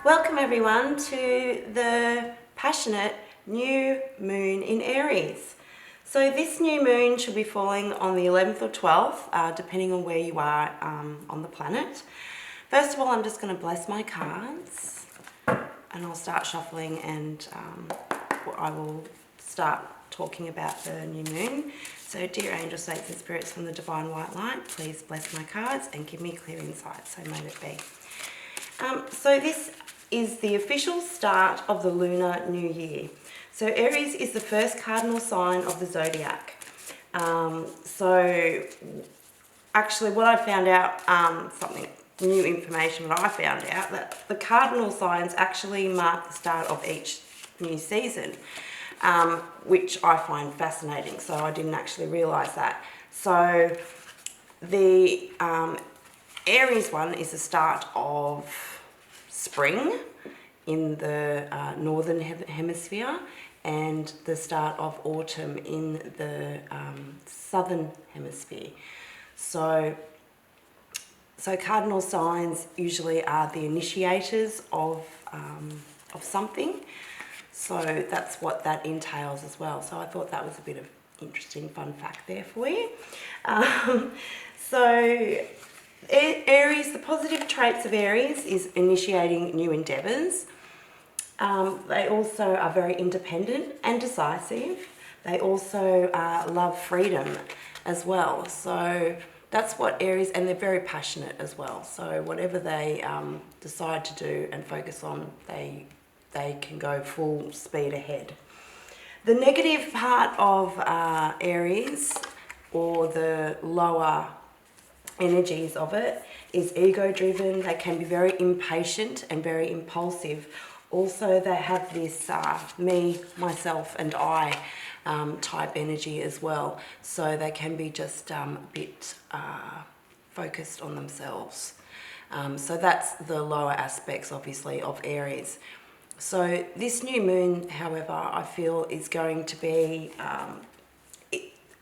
Welcome everyone to the passionate new moon in Aries. So this new moon should be falling on the 11th or 12th, depending on where you are on the planet. First of all, I'm just going to bless my cards and I'll start shuffling and I will start talking about the new moon. So dear angels, saints and spirits from the divine white light, please bless my cards and give me clear insight, so may it be. So this is the official start of the lunar new year. So Aries is the first cardinal sign of the zodiac. So actually what I found out, something new information that I found out, that the cardinal signs actually mark the start of each new season, which I find fascinating. So I didn't actually realise that. So the Aries one is the start of spring in the northern hemisphere and the start of autumn in the southern hemisphere. So cardinal signs usually are the initiators of something. So that's what that entails as well. So I thought that was a bit of interesting fun fact there for you. So Aries, the positive traits of Aries is initiating new endeavours. They also are very independent and decisive. They also love freedom as well. So that's what Aries, and they're very passionate as well. So whatever they decide to do and focus on, they can go full speed ahead. The negative part of Aries, or the lower energies of it, is ego driven. They can be very impatient and very impulsive. Also they have this me, myself and I type energy as well, so they can be just a bit focused on themselves. So that's the lower aspects obviously of Aries. So this new moon, however, I feel is going to be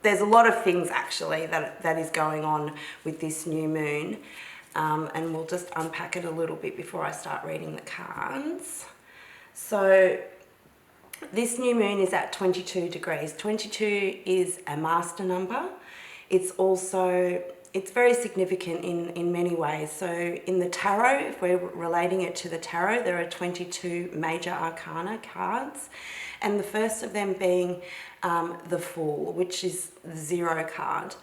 there's a lot of things actually that is going on with this new moon, and we'll just unpack it a little bit before I start reading the cards. So this new moon is at 22 degrees. 22 is a master number. It's very significant in many ways. So in the tarot, if we're relating it to the tarot, there are 22 major arcana cards, and the first of them being the Fool, which is the 0 card.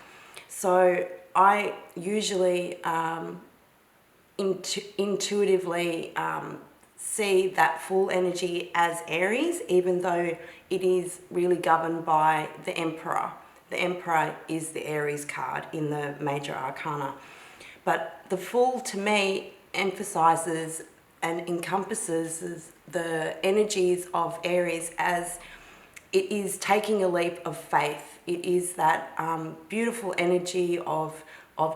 So I usually intuitively see that Fool energy as Aries, even though it is really governed by the Emperor. The Emperor is the Aries card in the major arcana. But the Fool to me emphasizes and encompasses the energies of Aries as it is taking a leap of faith. It is that beautiful energy of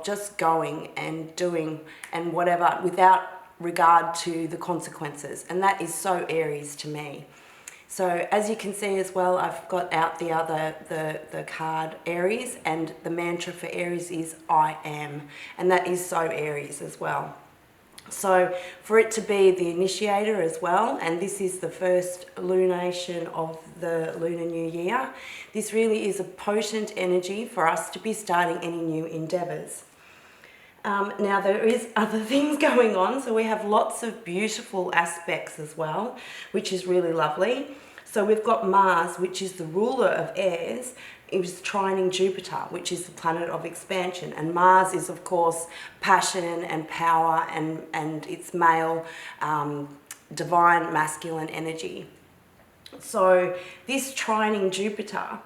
just going and doing and whatever without regard to the consequences. And that is so Aries to me. So as you can see as well, I've got out the card Aries, and the mantra for Aries is I am, and that is so Aries as well. So for it to be the initiator as well, and this is the first lunation of the Lunar New Year, this really is a potent energy for us to be starting any new endeavours. Now there is other things going on, so we have lots of beautiful aspects as well, which is really lovely. So we've got Mars, which is the ruler of Aries. It was trining Jupiter, which is the planet of expansion, and Mars is of course passion and power, and it's male, divine masculine energy. So this trining Jupiter,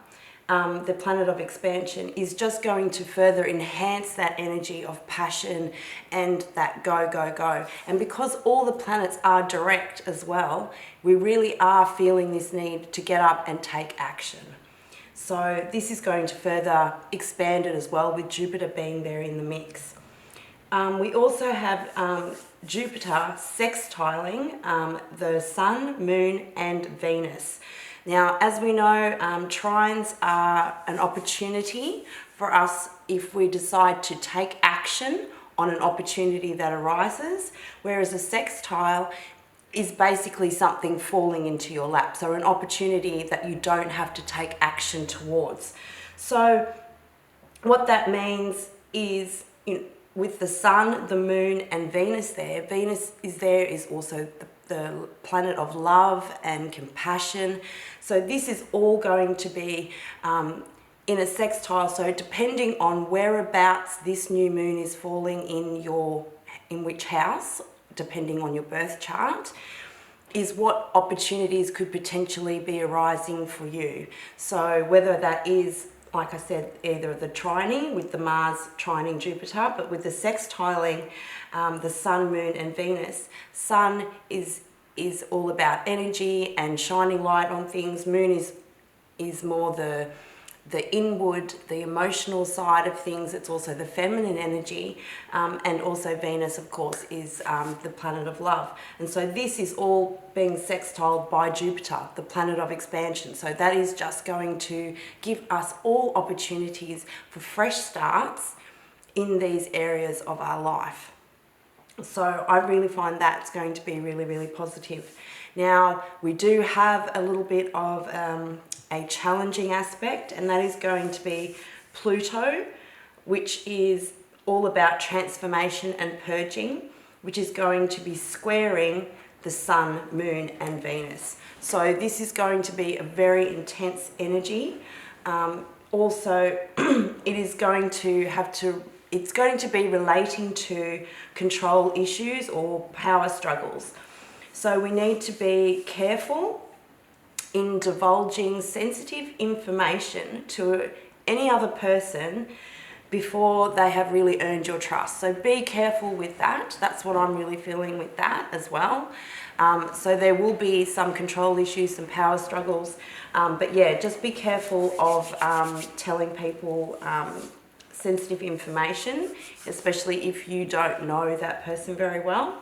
the planet of expansion, is just going to further enhance that energy of passion and that go, go, go. And because all the planets are direct as well, we really are feeling this need to get up and take action. So this is going to further expand it as well, with Jupiter being there in the mix. We also have Jupiter sextiling the Sun, Moon and Venus. Now, as we know, trines are an opportunity for us if we decide to take action on an opportunity that arises, whereas a sextile is basically something falling into your lap. So an opportunity that you don't have to take action towards. So what that means is, with the sun, the moon, and Venus there, Venus is also the planet of love and compassion. So this is all going to be in a sextile. So depending on whereabouts this new moon is falling in which house, depending on your birth chart, is what opportunities could potentially be arising for you. So whether that is, like I said, either the trining with the Mars trining Jupiter, but with the sextiling the Sun, Moon and Venus. Sun is all about energy and shining light on things. Moon is more the inward, the emotional side of things. It's also the feminine energy, and also Venus, of course, is the planet of love. And so this is all being sextiled by Jupiter, the planet of expansion. So that is just going to give us all opportunities for fresh starts in these areas of our life. So I really find that's going to be really, really positive. Now, we do have a little bit of a challenging aspect, and that is going to be Pluto, which is all about transformation and purging, which is going to be squaring the Sun, Moon and Venus. So this is going to be a very intense energy. Also, it's going to be relating to control issues or power struggles. So we need to be careful in divulging sensitive information to any other person before they have really earned your trust. So be careful with that. That's what I'm really feeling with that as well. So there will be some control issues, some power struggles. But yeah, just be careful of telling people sensitive information, especially if you don't know that person very well.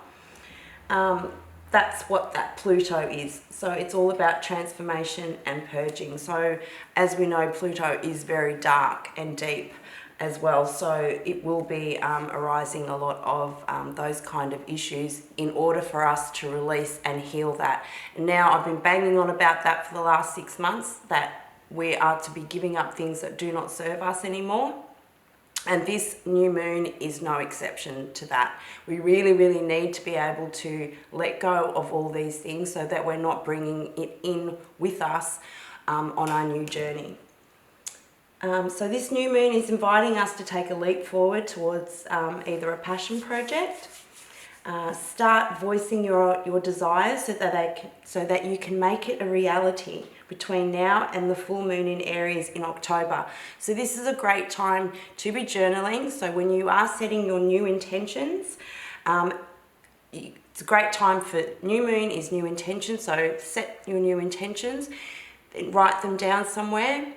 That's what that Pluto is. So it's all about transformation and purging. So as we know, Pluto is very dark and deep as well. So it will be arising a lot of those kind of issues in order for us to release and heal that. And now I've been banging on about that for the last 6 months, that we are to be giving up things that do not serve us anymore. And this new moon is no exception to that. We really, really need to be able to let go of all these things so that we're not bringing it in with us on our new journey. So this new moon is inviting us to take a leap forward towards either a passion project. Start voicing your desires so that you can make it a reality between now and the full moon in Aries in October. So this is a great time to be journaling. So when you are setting your new intentions, it's a great time for new moon is new intentions. So set your new intentions, then write them down somewhere.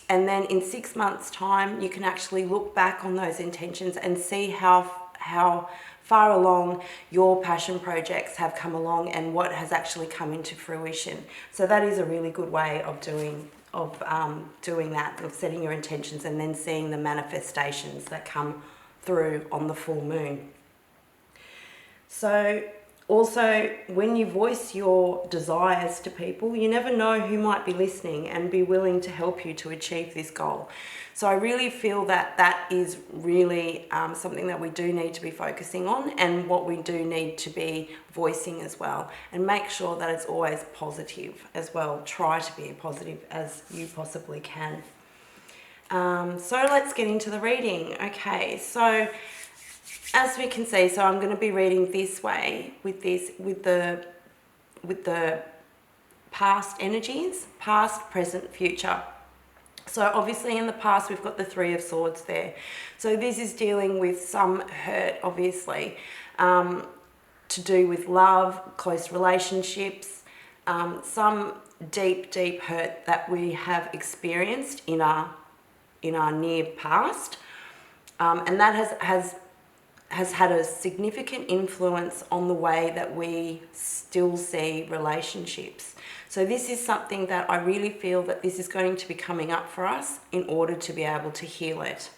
And then in 6 months' time, you can actually look back on those intentions and see how far along your passion projects have come along and what has actually come into fruition. So that is a really good way of doing that, of setting your intentions and then seeing the manifestations that come through on the full moon. So also, when you voice your desires to people, you never know who might be listening and be willing to help you to achieve this goal. So I really feel that that is really something that we do need to be focusing on, and what we do need to be voicing as well. And make sure that it's always positive as well. Try to be as positive as you possibly can. So let's get into the reading. Okay, so as we can see, so I'm going to be reading this way with the past energies, past, present, future. So obviously in the past we've got the Three of Swords there. So this is dealing with some hurt, obviously, to do with love, close relationships, some deep hurt that we have experienced in our near past, and that has had a significant influence on the way that we still see relationships. So this is something that I really feel that this is going to be coming up for us in order to be able to heal it.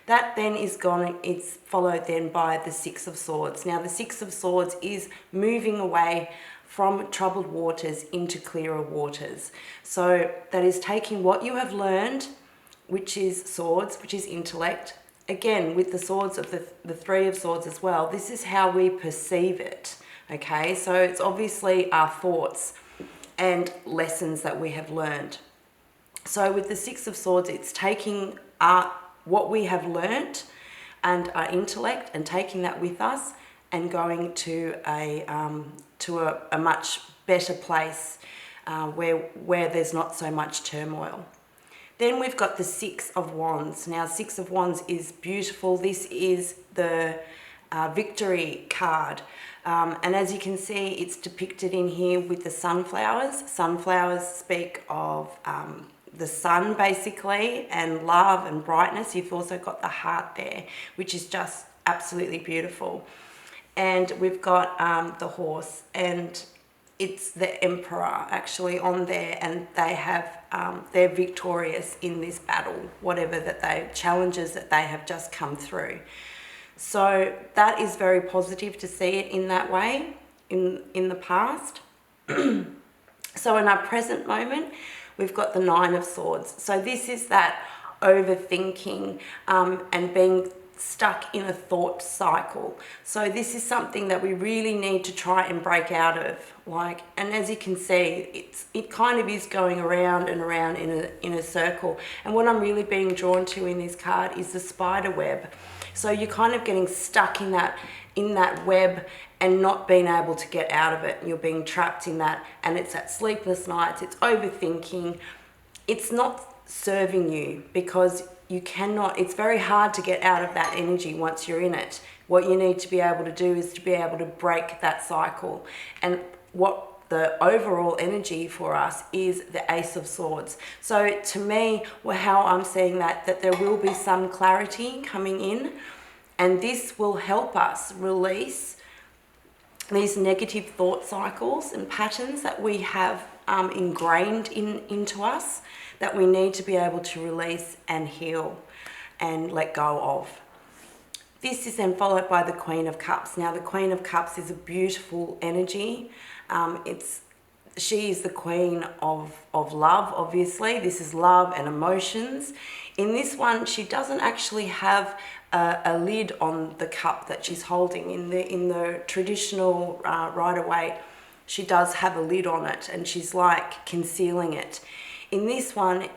That then is followed then by the Six of Swords. Now the Six of Swords is moving away from troubled waters into clearer waters. So that is taking what you have learned, which is swords, which is intellect. Again, with the swords of the Three of Swords as well, this is how we perceive it, okay? So it's obviously our thoughts and lessons that we have learned. So with the Six of Swords, it's taking what we have learnt and our intellect and taking that with us and going to a much better place where there's not so much turmoil. Then we've got the Six of Wands. Now, Six of Wands is beautiful. This is the victory card. And as you can see, it's depicted in here with the sunflowers. Sunflowers speak of the sun, basically, and love and brightness. You've also got the heart there, which is just absolutely beautiful. And we've got the horse, and it's the Emperor actually on there, and they have they're victorious in this battle, whatever challenges that they have just come through. So that is very positive to see it in that way in the past. So in our present moment, we've got the Nine of Swords. So this is that overthinking and being stuck in a thought cycle. So this is something that we really need to try and break out of. And as you can see, it kind of is going around and around in a circle. And what I'm really being drawn to in this card is the spider web. So you're kind of getting stuck in that web and not being able to get out of it. You're being trapped in that, and it's that sleepless nights, it's overthinking. It's not serving you because you cannot, it's very hard to get out of that energy once you're in it. What you need to be able to do is to be able to break that cycle. And what the overall energy for us is the Ace of Swords. So to me, how I'm seeing that there will be some clarity coming in, and this will help us release these negative thought cycles and patterns that we have ingrained into us, that we need to be able to release and heal and let go of. This is then followed by the Queen of Cups. Now, the Queen of Cups is a beautiful energy. She is the queen of love, obviously. This is love and emotions. In this one, she doesn't actually have a lid on the cup that she's holding. In the traditional Rider-Waite, she does have a lid on it, and she's like concealing it. In this one,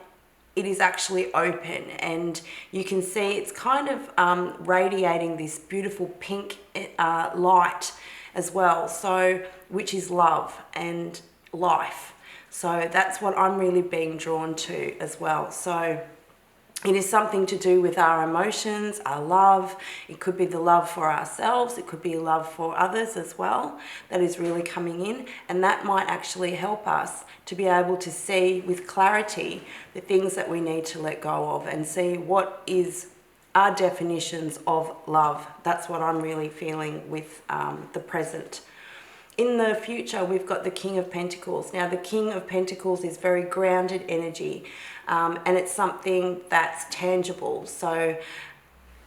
it is actually open, and you can see it's kind of radiating this beautiful pink light as well, so which is love and life. So that's what I'm really being drawn to as well. So it is something to do with our emotions, our love. It could be the love for ourselves. It could be love for others as well that is really coming in. And that might actually help us to be able to see with clarity the things that we need to let go of and see what is our definitions of love. That's what I'm really feeling with the present. In the future, we've got the King of Pentacles. Now, the King of Pentacles is very grounded energy, and it's something that's tangible. So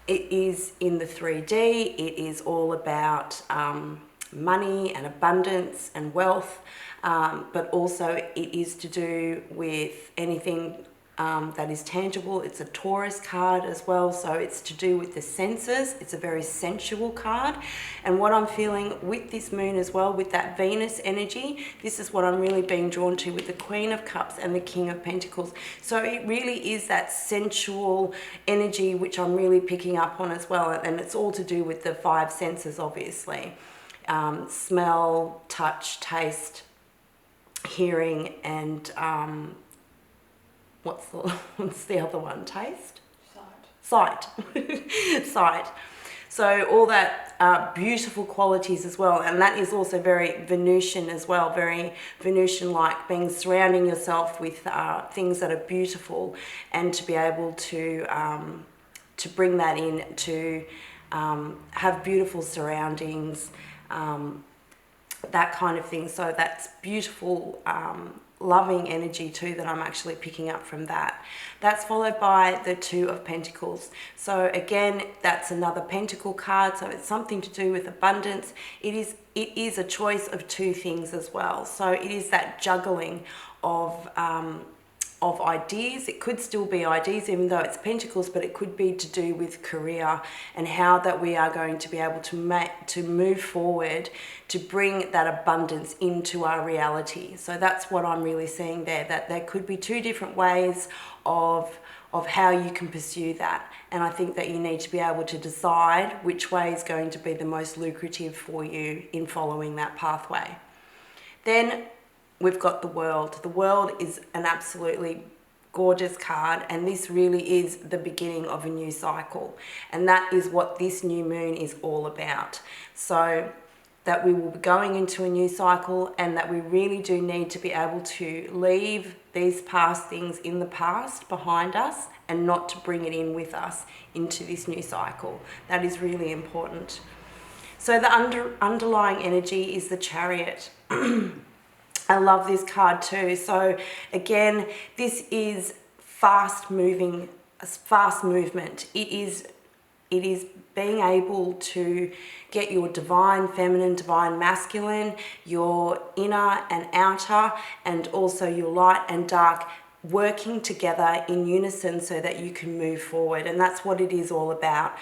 it is in the 3D. It is all about money and abundance and wealth, but also it is to do with anything that is tangible. It's a Taurus card as well, so it's to do with the senses. It's a very sensual card. And what I'm feeling with this moon as well, with that Venus energy, this is what I'm really being drawn to with the Queen of Cups and the King of Pentacles. So it really is that sensual energy which I'm really picking up on as well, and it's all to do with the five senses, obviously. Smell, touch, taste, hearing, and what's the other one? Taste? Sight. Sight. So all that beautiful qualities as well, and that is also very Venusian as well, very Venusian-like, being surrounding yourself with things that are beautiful, and to be able to bring that in, to have beautiful surroundings, that kind of thing. So that's beautiful loving energy too that I'm actually picking up from that. That's followed by the Two of Pentacles. So again, that's another Pentacle card. So it's something to do with abundance. It is a choice of two things as well. So it is that juggling of ideas. It could still be ideas, even though it's Pentacles, but it could be to do with career and how that we are going to be able to move forward to bring that abundance into our reality. So that's what I'm really seeing there, that there could be two different ways of how you can pursue that. And I think that you need to be able to decide which way is going to be the most lucrative for you in following that pathway. Then we've got the World. The World is an absolutely gorgeous card, and this really is the beginning of a new cycle. And that is what this new moon is all about. So that we will be going into a new cycle, and that we really do need to be able to leave these past things in the past behind us and not to bring it in with us into this new cycle. That is really important. So the underlying energy is the Chariot. I love this card too. So again, this is fast movement. It is being able to get your divine feminine, divine masculine, your inner and outer, and also your light and dark working together in unison so that you can move forward. And that's what it is all about.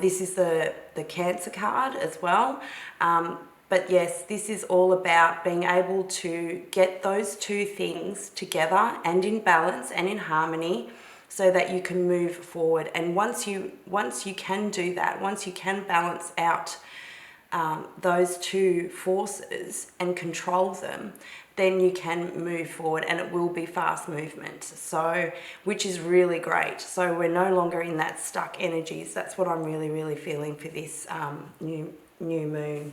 This is the Cancer card as well. But yes, this is all about being able to get those two things together and in balance and in harmony so that you can move forward. And once you can do that, once you can balance out those two forces and control them, then you can move forward, and it will be fast movement. So, which is really great. So we're no longer in that stuck energies. That's what I'm really, really feeling for this new moon.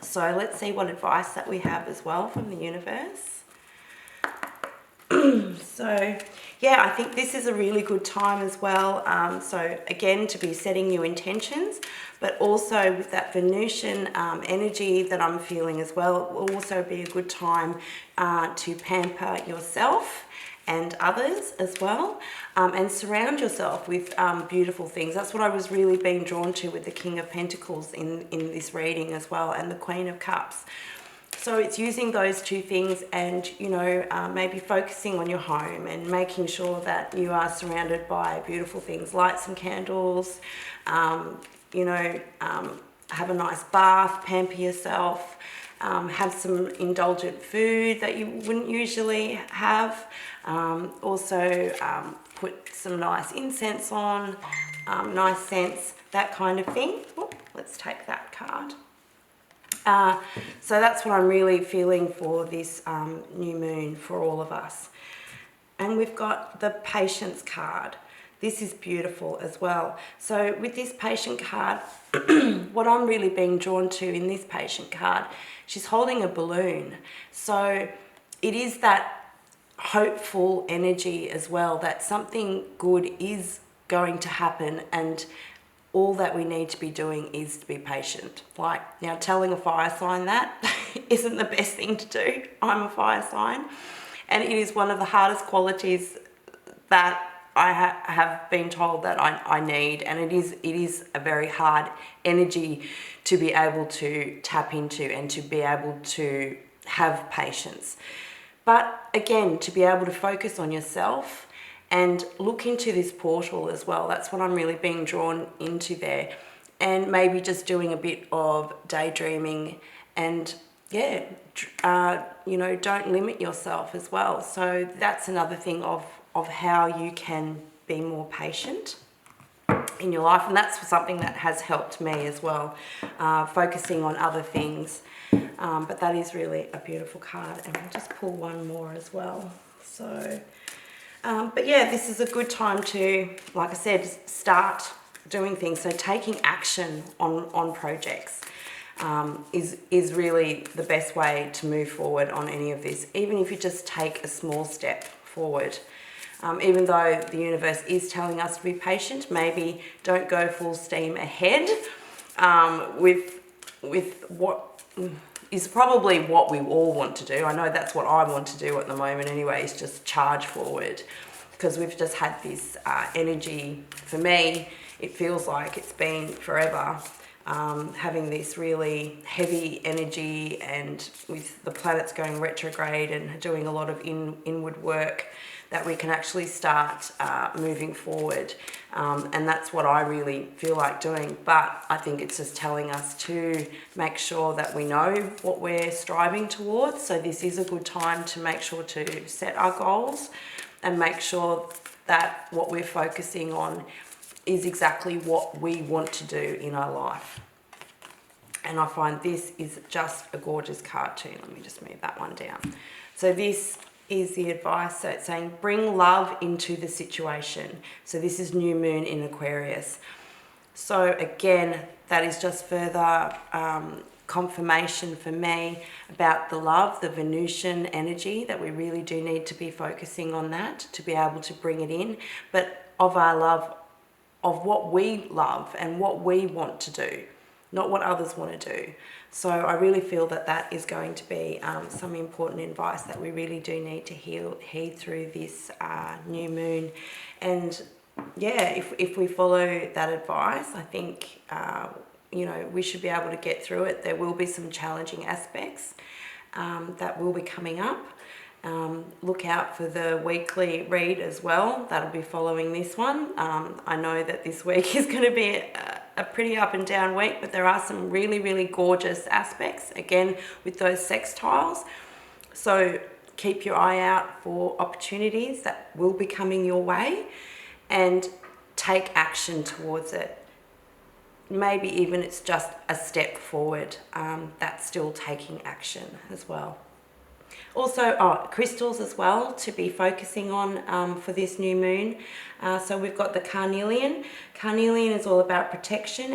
So let's see what advice that we have as well from the universe. So yeah, I think this is a really good time as well. So again, to be setting new intentions, but also with that Venusian energy that I'm feeling as well, it will also be a good time to pamper yourself and others as well, and surround yourself with beautiful things. That's what I was really being drawn to with the King of Pentacles in this reading as well, and the Queen of Cups. So it's using those two things, and maybe focusing on your home and making sure that you are surrounded by beautiful things. Light some candles, have a nice bath, pamper yourself, have some indulgent food that you wouldn't usually have. Also put some nice incense on, nice scents, that kind of thing. Oh, let's take that card. So that's what I'm really feeling for this new moon for all of us. And we've got the Patience card. This is beautiful as well. So with this Patient card, what I'm really being drawn to in this Patient card, she's holding a balloon. So it is that hopeful energy as well, that something good is going to happen, and all that we need to be doing is to be patient. Like, now telling a fire sign that isn't the best thing to do. I'm a fire sign, and it is one of the hardest qualities that I have been told that I need, and it is a very hard energy to be able to tap into and to be able to have patience. But again, to be able to focus on yourself and look into this portal as well. That's what I'm really being drawn into there. And maybe just doing a bit of daydreaming, and yeah, don't limit yourself as well. So that's another thing of how you can be more patient in your life. And that's something that has helped me as well, focusing on other things. But that is really a beautiful card, and we'll just pull one more as well. So, but yeah, this is a good time to, like I said, start doing things. So taking action on projects is really the best way to move forward on any of this, even if you just take a small step forward. Even though the universe is telling us to be patient, maybe don't go full steam ahead with is probably what we all want to do. I know that's what I want to do at the moment anyway, is just charge forward, because we've just had this energy. For me, it feels like it's been forever, having this really heavy energy, and with the planets going retrograde and doing a lot of inward work, that we can actually start moving forward. And that's what I really feel like doing. But I think it's just telling us to make sure that we know what we're striving towards. So this is a good time to make sure to set our goals and make sure that what we're focusing on is exactly what we want to do in our life. And I find this is just a gorgeous card too. Let me just move that one down. So this is the advice. So it's saying bring love into the situation. So this is new moon in Aquarius. So again, that is just further confirmation for me about the love, the Venusian energy, that we really do need to be focusing on that to be able to bring it in, but of our love, of what we love and what we want to do, not what others want to do. So I really feel that that is going to be some important advice that we really do need to heed through this new moon. And yeah, if we follow that advice, I think, you know, we should be able to get through it. There will be some challenging aspects that will be coming up. Look out for the weekly read as well. That'll be following this one. I know that this week is going to be a pretty up and down week, but there are some really, really gorgeous aspects, again, with those sextiles. So keep your eye out for opportunities that will be coming your way and take action towards it. Maybe even it's just a step forward. That's still taking action as well. Also, crystals as well to be focusing on for this new moon. So we've got the carnelian. Carnelian is all about protection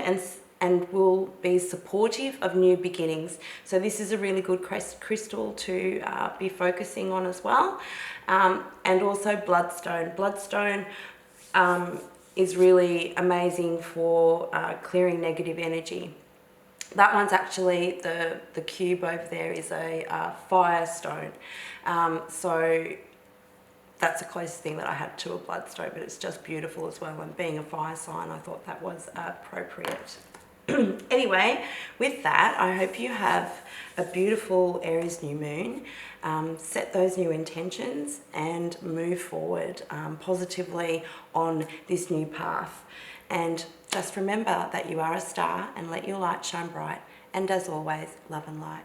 and will be supportive of new beginnings. So this is a really good crystal to be focusing on as well. And also bloodstone. Bloodstone is really amazing for clearing negative energy. That one's actually, the cube over there is a fire stone. So that's the closest thing that I had to a bloodstone, but it's just beautiful as well. And being a fire sign, I thought that was appropriate. Anyway, with that, I hope you have a beautiful Aries new moon. Set those new intentions and move forward positively on this new path. And just remember that you are a star, and let your light shine bright. And as always, love and light.